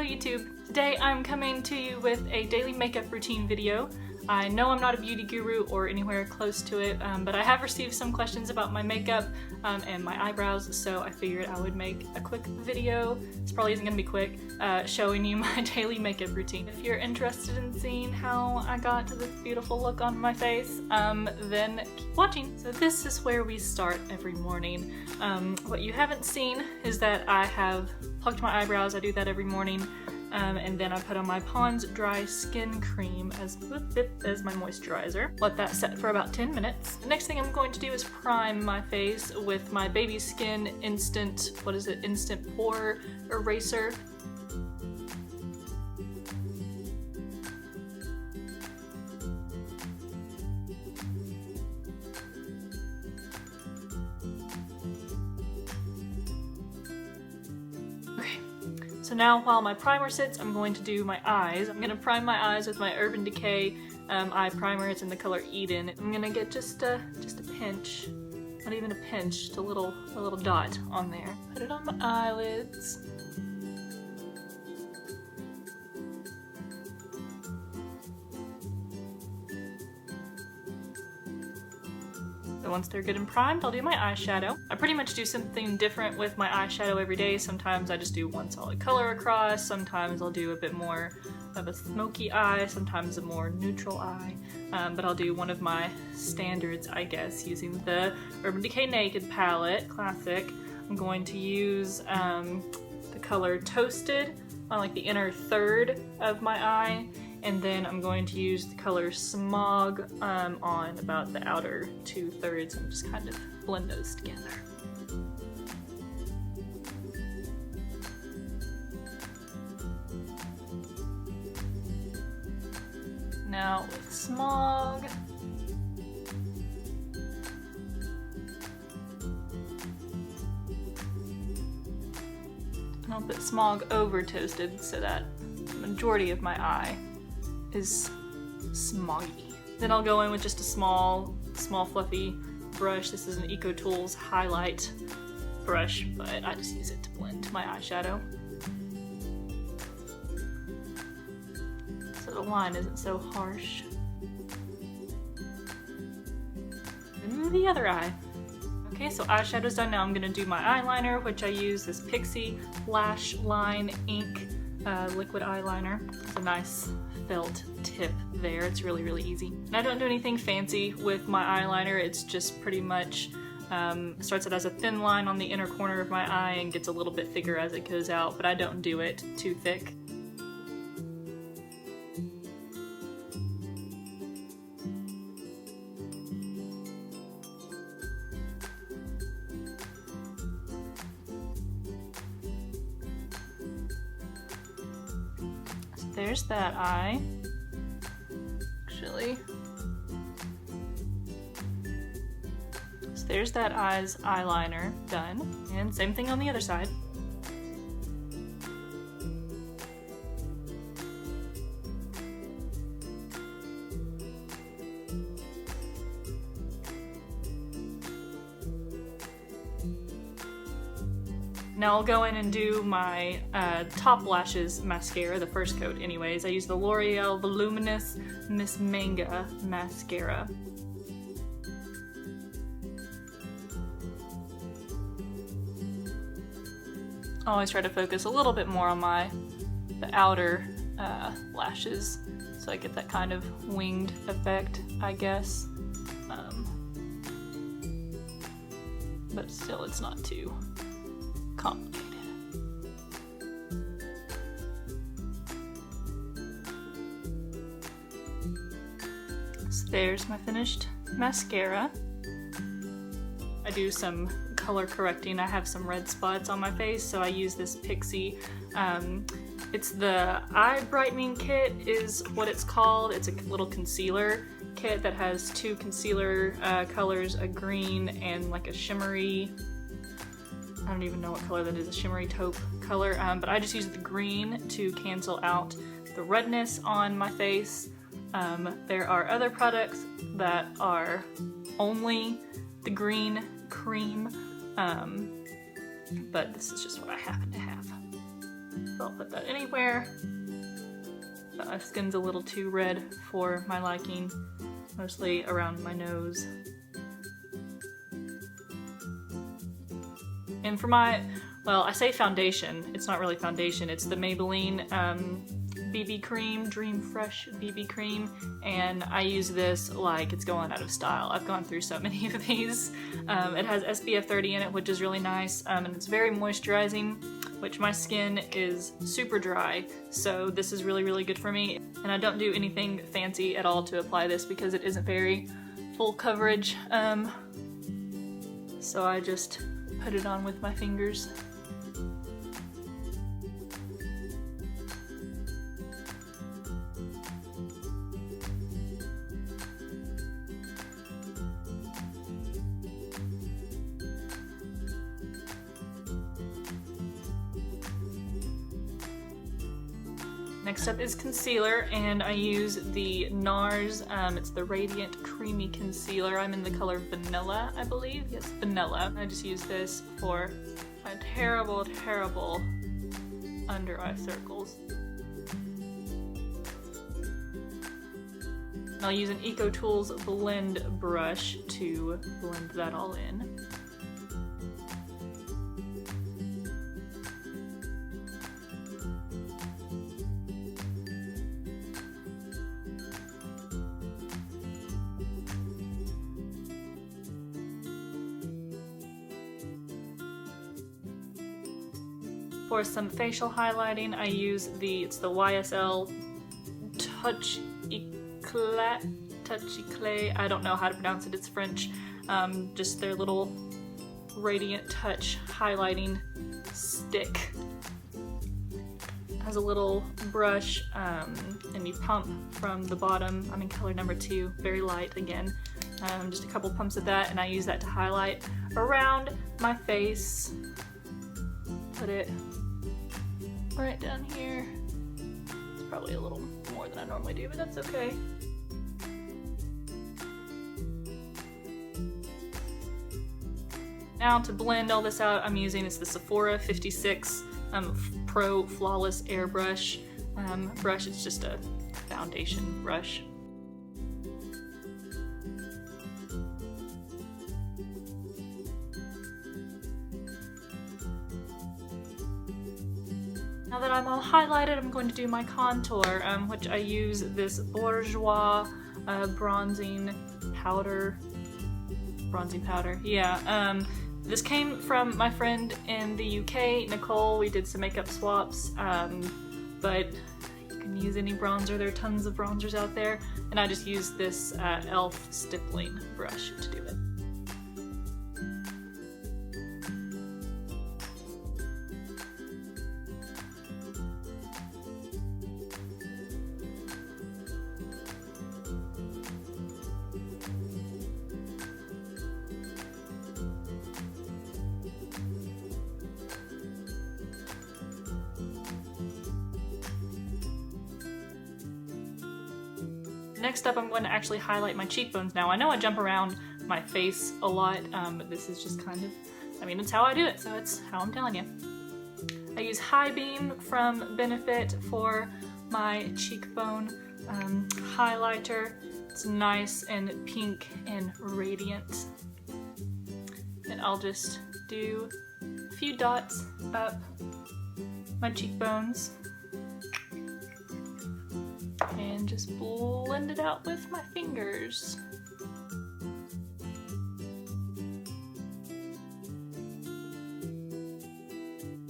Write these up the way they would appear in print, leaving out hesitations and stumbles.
Hello YouTube! Today I'm coming to you with a daily makeup routine video. I know I'm not a beauty guru or anywhere close to it, but I have received some questions about my makeup and my eyebrows, so I figured I would make a quick video. This probably isn't going to be quick, showing you my daily makeup routine. If you're interested in seeing how I got to this beautiful look on my face, then keep watching. So this is where we start every morning. What you haven't seen is that I have plucked my eyebrows. I do that every morning. And then I put on my Pond's Dry Skin Cream as my moisturizer. Let that set for about 10 minutes. The next thing I'm going to do is prime my face with my Baby Skin Instant Pore Eraser. So now while my primer sits, I'm going to do my eyes. I'm going to prime my eyes with my Urban Decay eye primer. It's in the color Eden. I'm going to get just a pinch, not even a pinch, just a little dot on there. Put it on my eyelids. So once they're good and primed, I'll do my eyeshadow. I pretty much do something different with my eyeshadow every day. Sometimes I just do one solid color across, sometimes I'll do a bit more of a smoky eye, sometimes a more neutral eye, but I'll do one of my standards, I guess, using the Urban Decay Naked palette, classic. I'm going to use the color Toasted on like the inner third of my eye, and then I'm going to use the color Smog on about the outer 2/3 and just kind of blend those together. Now with Smog, I'll put Smog over Toasted so that the majority of my eye is smoggy. Then I'll go in with just a small fluffy brush. This is an EcoTools highlight brush, but I just use it to blend my eyeshadow, so the line isn't so harsh. And the other eye. Okay, so eyeshadow's done. Now I'm gonna do my eyeliner, which I use this Pixi Lash Line Ink liquid eyeliner. It's a nice felt tip there. It's really easy. And I don't do anything fancy with my eyeliner. It's just pretty much starts out as a thin line on the inner corner of my eye and gets a little bit thicker as it goes out, but I don't do it too thick. There's that eye. Actually, so there's that eye's eyeliner done, and same thing on the other side. Now I'll go in and do my top lashes mascara, the first coat anyways. I use the L'Oreal Voluminous Miss Manga mascara. I always try to focus a little bit more on the outer lashes so I get that kind of winged effect, I guess. But still, it's not too complicated. So there's my finished mascara. I do some color correcting. I have some red spots on my face, so I use this Pixi. It's the Eye Brightening Kit is what it's called. It's a little concealer kit that has two concealer colors, a green and like a shimmery, I don't even know what color that is, a shimmery taupe color, but I just use the green to cancel out the redness on my face. There are other products that are only the green cream, but this is just what I happen to have. So I'll put that anywhere. My skin's a little too red for my liking, mostly around my nose. And for my, well, I say foundation, it's not really foundation, it's the Maybelline BB cream, Dream Fresh BB cream, and I use this like it's going out of style. I've gone through so many of these. It has SPF 30 in it, which is really nice, and it's very moisturizing, which my skin is super dry, so this is really, really good for me. And I don't do anything fancy at all to apply this because it isn't very full coverage, so I just put it on with my fingers. Next up is concealer, and I use the NARS, it's the Radiant Creamy Concealer. I'm in the color Vanilla, I believe. Yes, Vanilla. I just use this for my terrible, terrible under eye circles. And I'll use an EcoTools blend brush to blend that all in. For some facial highlighting, I use it's the YSL Touch Eclat, I don't know how to pronounce it, it's French. Just their little Radiant Touch highlighting stick. It has a little brush, and you pump from the bottom. I'm in color number 2, very light again. Just a couple pumps of that, and I use that to highlight around my face. Put it right down here. It's probably a little more than I normally do, but that's okay. Now to blend all this out, I'm using the Sephora 56 Pro Flawless Airbrush brush. It's just a foundation brush. Now that I'm all highlighted, I'm going to do my contour, which I use this Bourjois bronzing powder. Yeah. This came from my friend in the UK, Nicole. We did some makeup swaps, but you can use any bronzer. There are tons of bronzers out there, and I just use this e.l.f. stippling brush to do it. Next up, I'm going to actually highlight my cheekbones now. I know I jump around my face a lot, but this is just kind of, I mean, it's how I do it, so it's how I'm telling you. I use High Beam from Benefit for my cheekbone highlighter. It's nice and pink and radiant. And I'll just do a few dots up my cheekbones. And just blend it out with my fingers.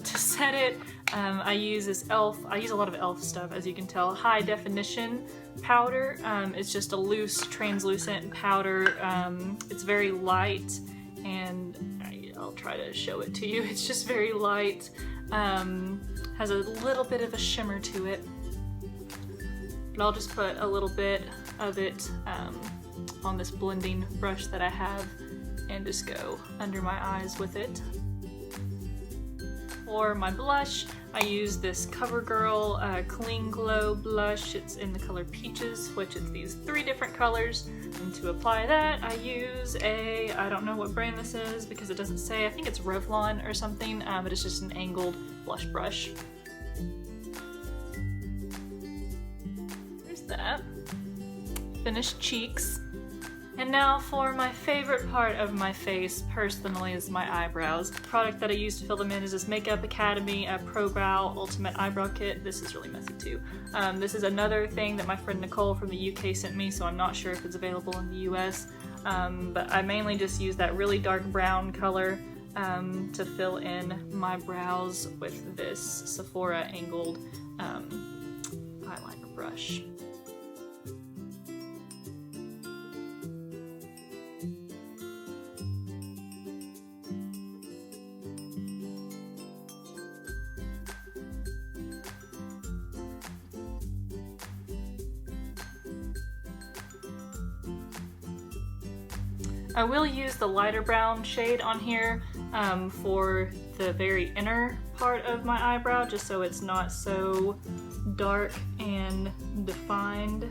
To set it, I use this e.l.f. I use a lot of e.l.f. stuff, as you can tell. High Definition powder. It's just a loose, translucent powder. It's very light, and I'll try to show it to you. It's just very light. Has a little bit of a shimmer to it. But I'll just put a little bit of it on this blending brush that I have and just go under my eyes with it. For my blush, I use this CoverGirl Clean Glow blush. It's in the color Peaches, which is these 3 different colors. And to apply that, I use I don't know what brand this is because it doesn't say. I think it's Revlon or something, but it's just an angled blush brush. that. Finished cheeks. And now for my favorite part of my face, personally, is my eyebrows. The product that I use to fill them in is this Makeup Academy Pro Brow Ultimate Eyebrow Kit. This is really messy too. This is another thing that my friend Nicole from the UK sent me, so I'm not sure if it's available in the US. But I mainly just use that really dark brown color to fill in my brows with this Sephora angled eyeliner brush. I will use the lighter brown shade on here for the very inner part of my eyebrow, just so it's not so dark and defined.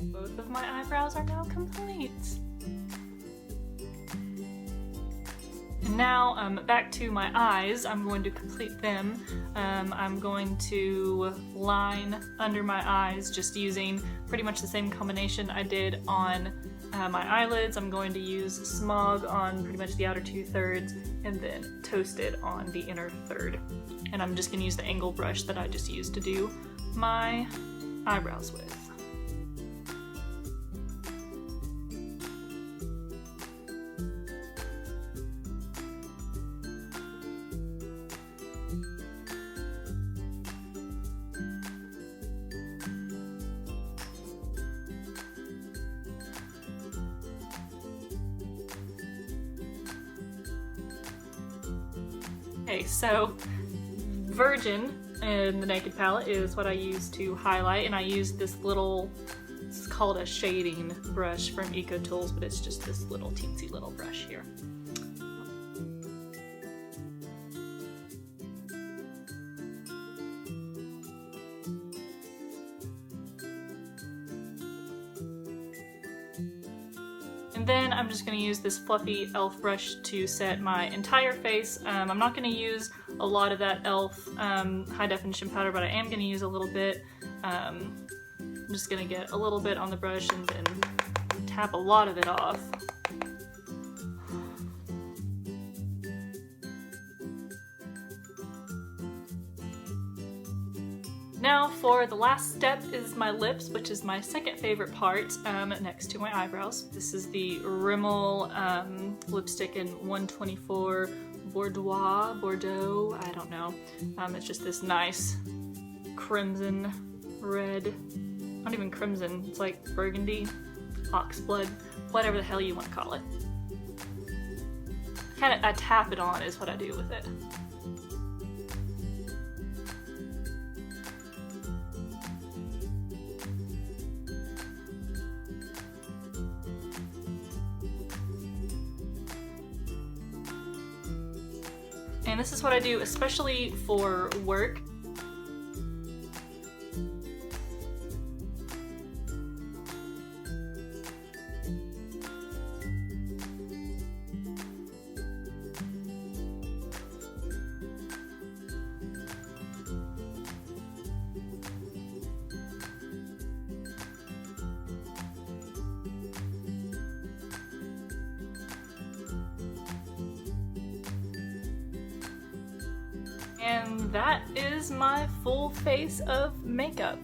Both of my eyebrows are now complete. And now back to my eyes. I'm going to complete them. I'm going to line under my eyes just using pretty much the same combination I did on my eyelids. I'm going to use Smog on pretty much the outer 2/3 and then Toasted on the inner third. And I'm just going to use the angle brush that I just used to do my eyebrows with. Okay, so Virgin in the Naked palette is what I use to highlight, and I use this little, it's called a shading brush from Eco Tools, but it's just this little teensy little brush here. And then I'm just going to use this fluffy e.l.f. brush to set my entire face. I'm not going to use a lot of that e.l.f. High definition powder, but I am going to use a little bit. I'm just going to get a little bit on the brush and then tap a lot of it off. Now for the last step is my lips, which is my second favorite part next to my eyebrows. This is the Rimmel lipstick in 124 Bordeaux, I don't know. It's just this nice crimson red, not even crimson, it's like burgundy, oxblood, whatever the hell you want to call it. I tap it on is what I do with it. And this is what I do especially for work. And that is my full face of makeup.